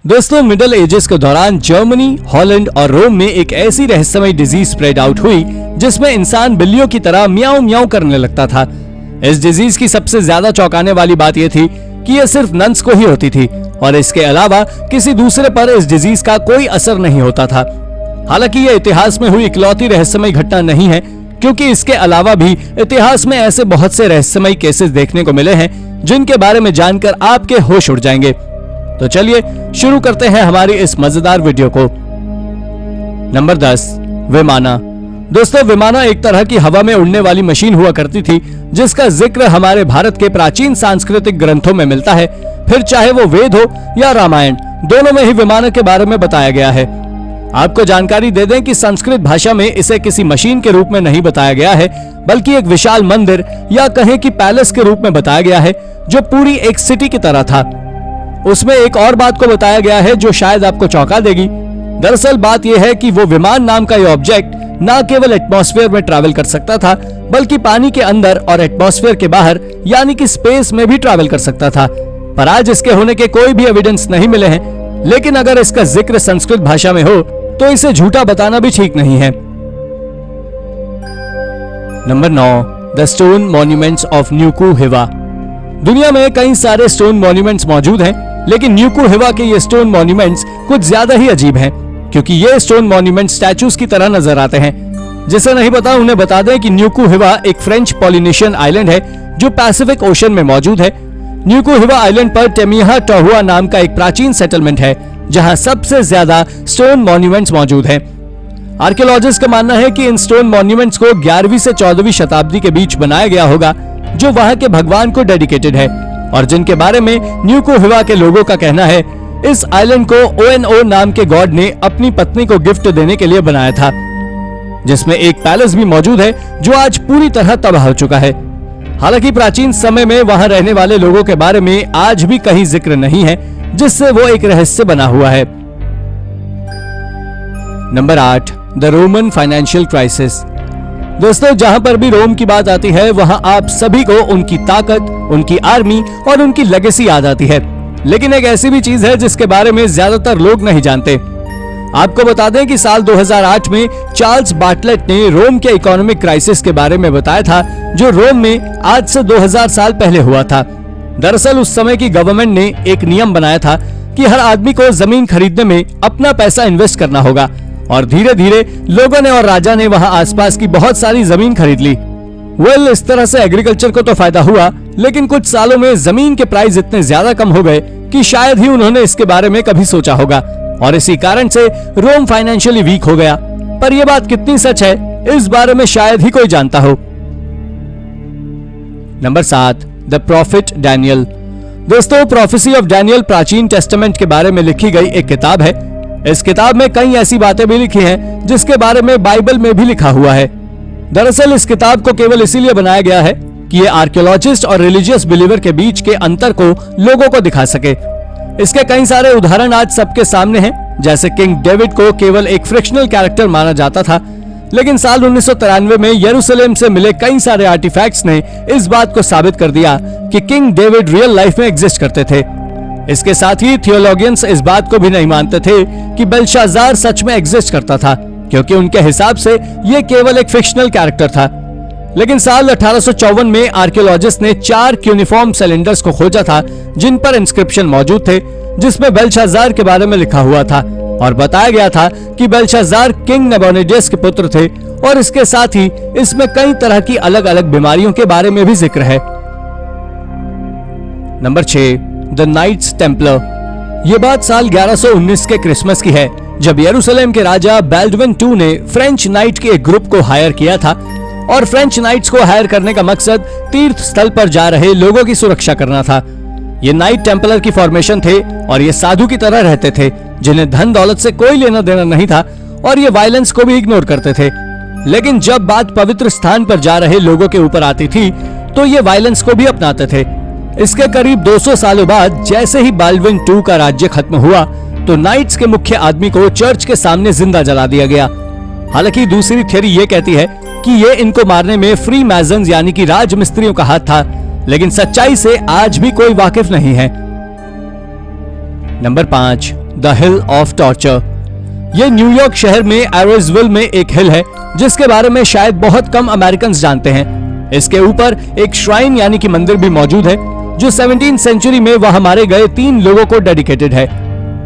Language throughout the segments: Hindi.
दोस्तों, मिडिल एजेस के दौरान जर्मनी, हॉलैंड और रोम में एक ऐसी रहस्यमय डिजीज स्प्रेड आउट हुई जिसमें इंसान बिल्लियों की तरह म्याऊं म्याऊं करने लगता था। इस डिजीज की सबसे ज्यादा चौंकाने वाली बात यह थी कि यह सिर्फ नन्स को ही होती थी और इसके अलावा किसी दूसरे पर इस डिजीज का कोई असर नहीं होता था। हालांकि यह इतिहास में हुई इकलौती रहस्यमय घटना नहीं है, क्योंकि इसके अलावा भी इतिहास में ऐसे बहुत से रहस्यमय केसेस देखने को मिले हैं जिनके बारे में जानकर आपके होश उड़ जाएंगे। तो चलिए शुरू करते हैं हमारी इस मजेदार वीडियो को। नंबर 10, विमाना। दोस्तों, विमाना एक तरह की हवा में उड़ने वाली मशीन हुआ करती थी जिसका जिक्र हमारे भारत के प्राचीन सांस्कृतिक ग्रंथों में मिलता है। फिर चाहे वो वेद हो या रामायण, दोनों में ही विमाना के बारे में बताया गया है। आपको जानकारी दे दें कि संस्कृत भाषा में इसे किसी मशीन के रूप में नहीं बताया गया है, बल्कि एक विशाल मंदिर या कहें कि पैलेस के रूप में बताया गया है जो पूरी एक सिटी की तरह था। उसमें एक और बात को बताया गया है जो शायद आपको चौंका देगी। दरअसल बात यह है कि वो विमान नाम का यह ऑब्जेक्ट न केवल एटमॉस्फेयर में ट्रैवल कर सकता था, बल्कि पानी के अंदर और एटमॉस्फेयर के बाहर यानी कि स्पेस में भी ट्रैवल कर सकता था। पर आज इसके होने के कोई भी एविडेंस नहीं मिले हैं, लेकिन अगर इसका जिक्र संस्कृत भाषा में हो तो इसे झूठा बताना भी ठीक नहीं है। Number 9, the stone monuments of Nuku Hiva. दुनिया में कई सारे स्टोन मॉन्यूमेंट्स मौजूद हैं, लेकिन न्यूकू हिवा के ये स्टोन मॉन्यूमेंट्स कुछ ज्यादा ही अजीब हैं, क्योंकि ये स्टोन मॉन्यूमेंट स्टैचूज की तरह नजर आते हैं। जिसे नहीं पता उन्हें बता दें कि न्यूकू हिवा एक फ्रेंच पॉलिनेशियन आइलैंड है जो पैसिफिक ओशन में मौजूद है। न्यूकू हिवा आइलैंड पर टेमिया टहुआ नाम का एक प्राचीन सेटलमेंट है जहां सबसे ज्यादा स्टोन मॉन्यूमेंट्स मौजूद हैं। आर्कियोलॉजिस्ट का मानना है कि इन स्टोन मॉन्यूमेंट्स को 11वीं से 14वीं शताब्दी के बीच बनाया गया होगा, जो वहां के भगवान को डेडिकेटेड है और जिनके बारे में न्यूकू हिवा के लोगों का कहना है इस आइलैंड को ओएनओ नाम के गॉड ने अपनी पत्नी को गिफ्ट देने के लिए बनाया था, जिसमें एक पैलेस भी मौजूद है जो आज पूरी तरह तबाह हो चुका है। हालांकि प्राचीन समय में वहां रहने वाले लोगों के बारे में आज भी कहीं जिक्र नहीं है, जिससे वो एक रहस्य बना हुआ है। Number 8, the Roman financial crisis. दोस्तों, जहां पर भी रोम की बात आती है वहां आप सभी को उनकी ताकत, उनकी आर्मी और उनकी लेगेसी याद आती है, लेकिन एक ऐसी भी चीज है जिसके बारे में ज्यादातर लोग नहीं जानते। आपको बता दें कि साल 2008 में चार्ल्स बार्टलेट ने रोम के इकोनॉमिक क्राइसिस के बारे में बताया था, जो रोम में आज से 2000 साल पहले हुआ था। दरअसल उस समय की गवर्नमेंट ने एक नियम बनाया था कि हर आदमी को जमीन खरीदने में अपना पैसा इन्वेस्ट करना होगा, और धीरे धीरे लोगों ने और राजा ने वहां आसपास की बहुत सारी जमीन खरीद ली। इस तरह से एग्रीकल्चर को तो फायदा हुआ, लेकिन कुछ सालों में जमीन के प्राइस इतने ज्यादा कम हो गए कि शायद ही उन्होंने इसके बारे में कभी सोचा होगा, और इसी कारण से रोम फाइनेंशियली वीक हो गया। पर यह बात कितनी सच है, इस बारे में शायद ही कोई जानता हो। Number 7, the profit Daniel. दोस्तों, प्रोफेसी ऑफ डैनियल प्राचीन टेस्टामेंट के बारे में लिखी गई एक किताब है। इस किताब में कई ऐसी बातें भी लिखी हैं जिसके बारे में बाइबल में भी लिखा हुआ है। दरअसल इस किताब को केवल इसीलिए बनाया गया है कि ये आर्कियोलॉजिस्ट और रिलीजियस बिलीवर के बीच के अंतर को लोगों को दिखा सके। इसके कई सारे उदाहरण आज सबके सामने हैं, जैसे किंग डेविड को केवल एक फ्रिक्शनल कैरेक्टर माना जाता था, लेकिन साल 1993 में यरूशलेम से मिले कई सारे आर्टिफैक्ट्स ने इस बात को साबित कर दिया कि किंग डेविड रियल लाइफ में एग्जिस्ट करते थे। इसके साथ ही थियोलॉजियंस इस बात को भी नहीं मानते थे कि बेल्शाजार सच में एग्जिस्ट करता था, क्योंकि उनके हिसाब से यह केवल एक फिक्शनल कैरेक्टर था। लेकिन साल 1854 में आर्कियोलॉजिस्ट ने 4 क्यूनिफॉर्म सिलेंडर्स को खोजा था जिन पर इंस्क्रिप्शन मौजूद थे, जिसमें बेल्शाजार के बारे में लिखा हुआ था और बताया गया था कि बेल्शाजार किंग नेबोनिडस के पुत्र थे, और इसके साथ ही इसमें कई तरह की अलग अलग बीमारियों के बारे में भी जिक्र है। Number 6, the Knights Templar. ये बात साल 1119 के क्रिसमस की है, जब यरूशलेम के राजा बाल्डविन II ने फ्रेंच नाइट के एक ग्रुप को हायर किया था, और फ्रेंच नाइट्स को हायर करने का मकसद तीर्थ स्थल पर जा रहे लोगों की सुरक्षा करना था। ये नाइट टेम्पलर की फॉर्मेशन थे और ये साधु की तरह रहते थे, जिन्हें धन दौलत से कोई लेना देना नहीं था, और ये वायलेंस को भी इग्नोर करते थे। लेकिन जब बात पवित्र स्थान पर जा रहे लोगों के ऊपर आती थी तो ये वायलेंस को भी अपनाते थे। इसके करीब 200 सालों बाद जैसे ही बाल्डविन II का राज्य खत्म हुआ तो नाइट्स के मुख्य आदमी को चर्च के सामने जिंदा जला दिया गया। हालांकि दूसरी थ्योरी ये कहती है कि ये इनको मारने में फ्री मैजन्स यानी कि राजमिस्त्रियों का हाथ था, लेकिन सच्चाई से आज भी कोई वाकिफ नहीं है। Number 5, the hill of torture. ये न्यूयॉर्क शहर में एरोजविल में एक हिल है जिसके बारे में शायद बहुत कम अमेरिकन जानते हैं। इसके ऊपर एक श्राइन यानी कि मंदिर भी मौजूद है जो 17वीं सेंचुरी में वहां मारे गए 3 लोगों को डेडिकेटेड है।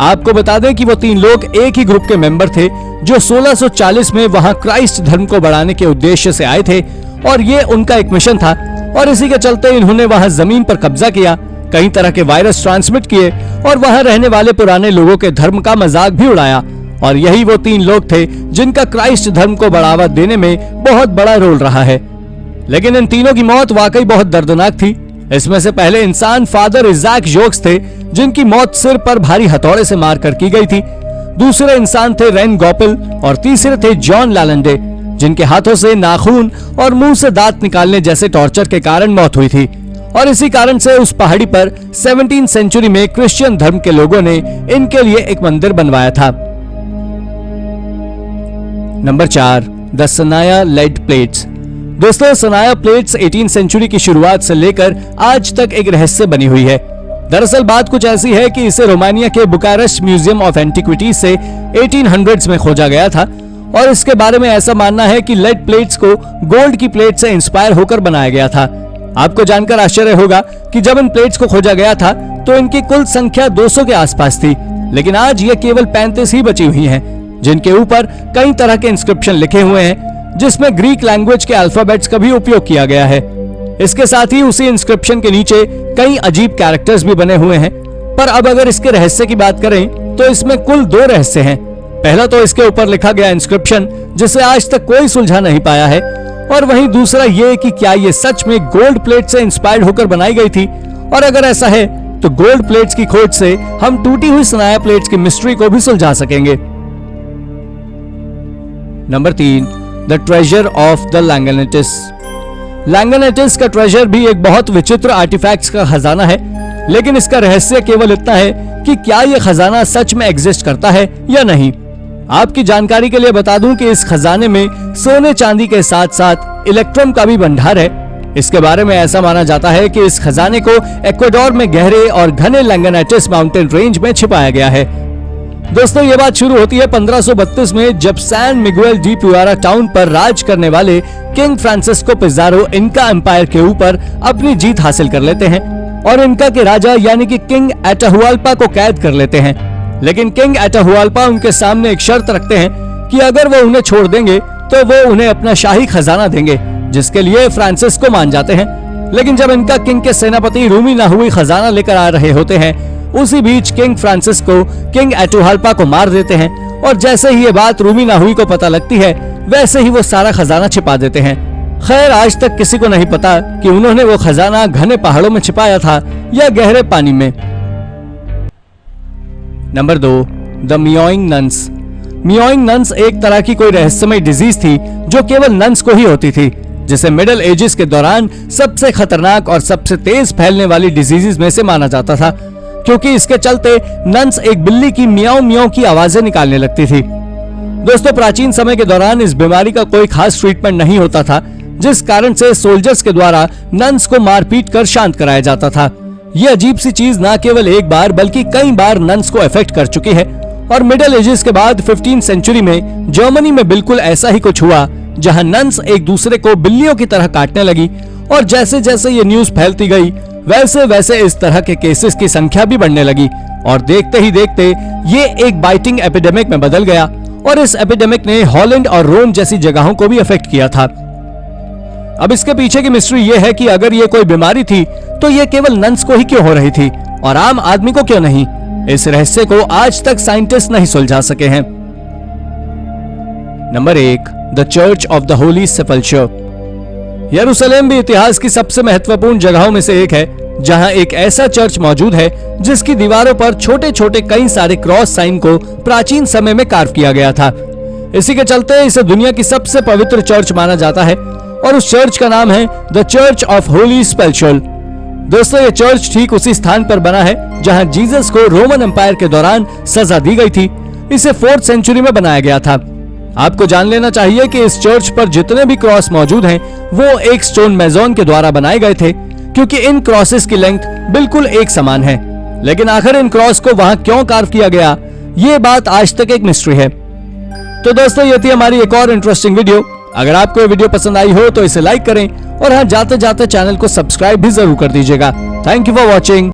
आपको बता दें कि वो 3 लोग एक ही ग्रुप के मेंबर थे जो 1640 में वहां क्राइस्ट धर्म को बढ़ाने के उद्देश्य से आए थे और ये उनका एक मिशन था और इसी के चलते इन्होंने वहां जमीन पर कब्जा किया, कई तरह के वायरस ट्रांसमिट किए और वहां रहने वाले पुराने लोगों के धर्म का मजाक भी उड़ाया। और यही वो 3 लोग थे जिनका क्राइस्ट धर्म को बढ़ावा देने में बहुत बड़ा रोल रहा है। लेकिन इन तीनों की मौत वाकई बहुत दर्दनाक थी। इसमें से पहले इंसान फादर इज़ाक जोक्स थे जिनकी मौत सिर पर भारी हथौड़े से मारकर की गई थी। दूसरे इंसान थे रेन गॉपल और तीसरे थे जॉन लालंडे जिनके हाथों से नाखून और मुंह से दांत निकालने जैसे टॉर्चर के कारण मौत हुई थी। और इसी कारण से उस पहाड़ी पर 17वीं सेंचुरी में क्रिश्चियन धर्म के लोगों ने इनके लिए एक मंदिर बनवाया था। नंबर 4, द सनाया लेड प्लेट्स। दोस्तों, सनाया प्लेट्स 18वीं सेंचुरी की शुरुआत से लेकर आज तक एक रहस्य बनी हुई है। दरअसल बात कुछ ऐसी है कि इसे रोमानिया के बुकारेस्ट म्यूजियम ऑफ एंटिक्विटीज से 1800s में खोजा गया था और इसके बारे में ऐसा मानना है कि लेड प्लेट्स को गोल्ड की प्लेट से इंस्पायर होकर बनाया गया था। आपको जानकर आश्चर्य होगा कि जब इन प्लेट्स को खोजा गया था तो इनकी कुल संख्या 200 के आसपास थी, लेकिन आज ये केवल 35 ही बची हुई हैं, जिनके ऊपर कई तरह के इंस्क्रिप्शन लिखे हुए हैं जिसमें ग्रीक लैंग्वेज के अल्फाबेट्स का भी उपयोग किया गया है। इसके साथ ही उसी इंस्क्रिप्शन के नीचे कई अजीब कैरेक्टर्स भी बने हुए हैं। पर अब अगर इसके रहस्य की बात करें तो इसमें कुल 2 रहस्य हैं। पहला तो इसके ऊपर लिखा गया इंस्क्रिप्शन जिसे आज तक कोई सुलझा नहीं पाया है, और वहीं दूसरा ये कि क्या ये सच में गोल्ड प्लेट से इंस्पायर्ड होकर बनाई गई थी, और अगर ऐसा है तो गोल्ड प्लेट्स की खोज से हम टूटी हुई सनाया प्लेट्स की मिस्ट्री को भी सुलझा सकेंगे। Number 3, the treasure of the Langnetis. Langnetis का ट्रेजर भी एक बहुत विचित्र आर्टिफैक्ट्स का खजाना है, लेकिन इसका रहस्य केवल इतना है कि क्या यह खजाना सच में एग्जिस्ट करता है या नहीं। आपकी जानकारी के लिए बता दूं कि इस खजाने में सोने चांदी के साथ साथ इलेक्ट्रम का भी भंडार है। इसके बारे में ऐसा माना जाता है कि इस खजाने को इक्वाडोर में गहरे और घने लैंगनेटिस माउंटेन रेंज में छिपाया गया है। दोस्तों, ये बात शुरू होती है 1532 में जब सैन मिगुएल डी पुआरा टाउन पर राज करने वाले किंग फ्रांसिस्को पिज़ारो इनका एम्पायर के ऊपर अपनी जीत हासिल कर लेते हैं और इनका के राजा यानी कि किंग एटाहुआल्पा को कैद कर लेते हैं। लेकिन किंग एटाहुआल्पा उनके सामने एक शर्त रखते हैं कि अगर वो उन्हें छोड़ देंगे तो वो उन्हें अपना शाही खजाना देंगे, जिसके लिए फ्रांसिस्को मान जाते हैं। लेकिन जब इनका किंग के सेनापति रूमी नाहुई खजाना लेकर आ रहे होते हैं, उसी बीच किंग फ्रांसिस्को किंग एटाहुआल्पा को मार देते हैं और जैसे ही ये बात रूमी नाहुई को पता लगती है वैसे ही वो सारा खजाना छिपा देते हैं। खैर, आज तक किसी को नहीं पता कि उन्होंने वो खजाना घने पहाड़ों में छिपाया था या गहरे पानी में। Number 2, the meowing nuns. Meowing nuns एक तरह की कोई रहस्यमय डिजीज थी जो केवल नन्स को ही होती थी, जिसे मिडिल एजेस के दौरान सबसे खतरनाक और सबसे तेज फैलने वाली डिजीजेस में से माना जाता था, क्योंकि इसके चलते नन्स एक बिल्ली की मियाओ मियाओ की आवाजें निकालने लगती थी। दोस्तों, प्राचीन समय के दौरान इस बीमारी का कोई खास ट्रीटमेंट नहीं होता था, जिस कारण से सोल्जर्स के द्वारा नन्स को मारपीट कर शांत कराया जाता था। ये अजीब सी चीज न केवल एक बार बल्कि कई बार नन्स को अफेक्ट कर चुकी है और मिडिल एजेस के बाद 15वीं सेंचुरी में जर्मनी में बिल्कुल ऐसा ही कुछ हुआ, जहां नन्स एक दूसरे को बिल्लियों की तरह काटने लगी और जैसे जैसे ये न्यूज फैलती गई वैसे वैसे इस तरह के केसेस की संख्या भी बढ़ने लगी और देखते ही देखते ये एक बाइटिंग एपिडेमिक में बदल गया और इस एपिडेमिक ने हॉलैंड और रोम जैसी जगहों को भी अफेक्ट किया था। अब इसके पीछे की मिस्ट्री ये है कि अगर ये कोई बीमारी थी तो ये केवल नन्स को ही क्यों हो रही थी और आम आदमी को क्यों नहीं। इस रहस्य को आज तक साइंटिस्ट नहीं सुलझा सके हैं। Number 1, the church of the holy sepulchre. यरूशलेम भी इतिहास की सबसे महत्वपूर्ण जगहों में से एक है, जहां एक ऐसा चर्च मौजूद है जिसकी दीवारों पर छोटे छोटे कई सारे क्रॉस साइन को प्राचीन समय में कार्व किया गया था। इसी के चलते इसे दुनिया की सबसे पवित्र चर्च माना जाता है और उस चर्च का नाम है द चर्च ऑफ होली सेपल्चर। दोस्तों, ये चर्च ठीक उसी स्थान पर बना है जहां जीसस को रोमन एम्पायर के दौरान सजा दी गई थी। इसे 4th सेंचुरी में बनाया गया था। आपको जान लेना चाहिए कि इस चर्च पर जितने भी क्रॉस मौजूद हैं वो एक स्टोन मेजोन के द्वारा बनाए गए थे, क्योंकि इन क्रॉसेस की लेंथ बिल्कुल एक समान है। लेकिन आखिर इन क्रॉस को वहां क्यों कार्व किया गया, ये बात आज तक एक मिस्ट्री है। तो दोस्तों, ये थी हमारी एक और इंटरेस्टिंग वीडियो। अगर आपको ये वीडियो पसंद आई हो तो इसे लाइक करें और हाँ, जाते जाते चैनल को सब्सक्राइब भी जरूर कर दीजिएगा। Thank you for watching.